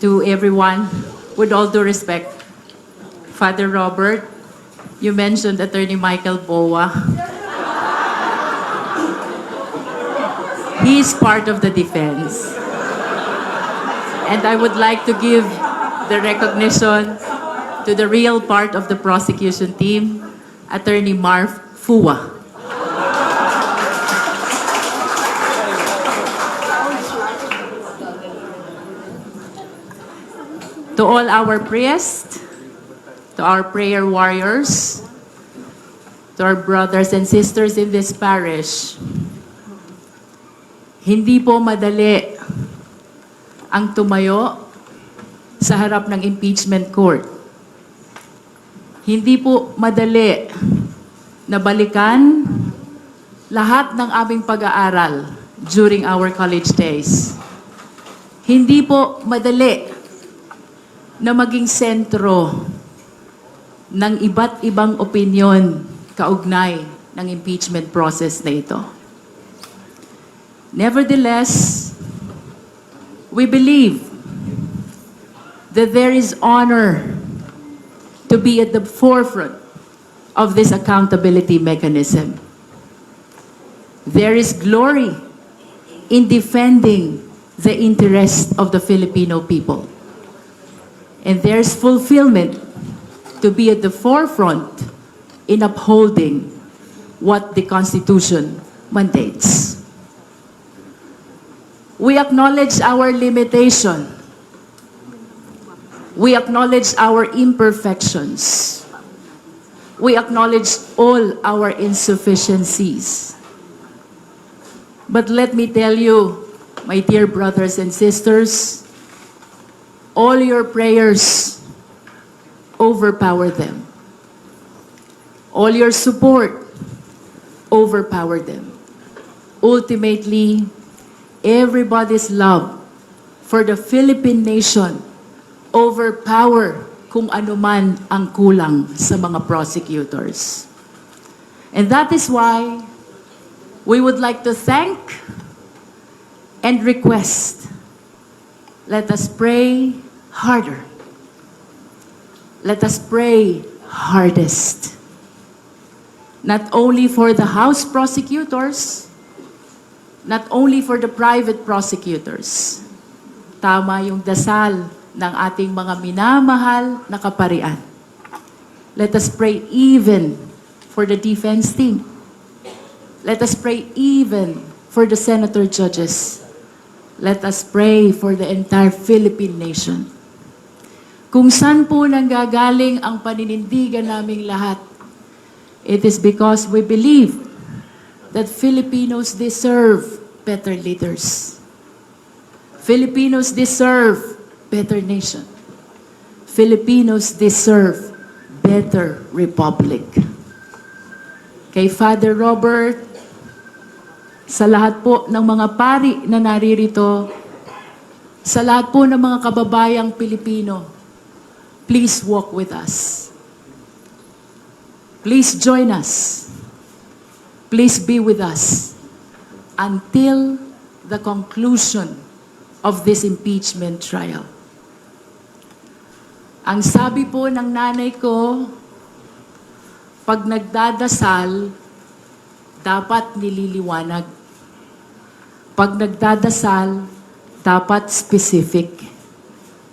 to everyone, with all due respect, Father Robert, you mentioned Attorney Michael Boa. He's part of the defense. And I would like to give the recognition to the real part of the prosecution team, Attorney Marv Fua. To all our priests, to our prayer warriors, to our brothers and sisters in this parish, hindi po madali ang tumayo sa harap ng impeachment court. Hindi po madali na balikan lahat ng aming pag-aaral during our college days. Hindi po madali na maging sentro ng iba't ibang opinyon kaugnay ng impeachment process na ito. Nevertheless, we believe that there is honor to be at the forefront of this accountability mechanism. There is glory in defending the interests of the Filipino people. And there's fulfillment to be at the forefront in upholding what the Constitution mandates. We acknowledge our limitation. We acknowledge our imperfections. We acknowledge all our insufficiencies. But let me tell you, my dear brothers and sisters, all your prayers overpower them. All your support overpower them. Ultimately, everybody's love for the Philippine nation overpower kung anuman ang kulang sa mga prosecutors. And that is why we would like to thank and request, let us pray harder. Let us pray hardest. Not only for the House prosecutors, not only for the private prosecutors. Tama yung dasal ng ating mga minamahal na kaparian. Let us pray even for the defense team. Let us pray even for the senator judges. Let us pray for the entire Philippine nation. Kung saan po nanggagaling ang paninindigan naming lahat, it is because we believe that Filipinos deserve better leaders. Filipinos deserve better nation. Filipinos deserve better republic. Kay Father Robert, sa lahat po ng mga pari na naririto, sa lahat po ng mga kababayang Pilipino, please walk with us. Please join us. Please be with us until the conclusion of this impeachment trial. Ang sabi po ng nanay ko, pag nagdadasal, dapat nililiwanag. Pag nagdadasal, dapat specific.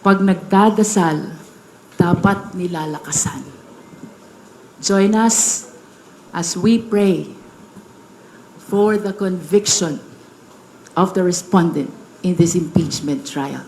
Pag nagdadasal, dapat nilalakasan. Join us as we pray for the conviction of the respondent in this impeachment trial.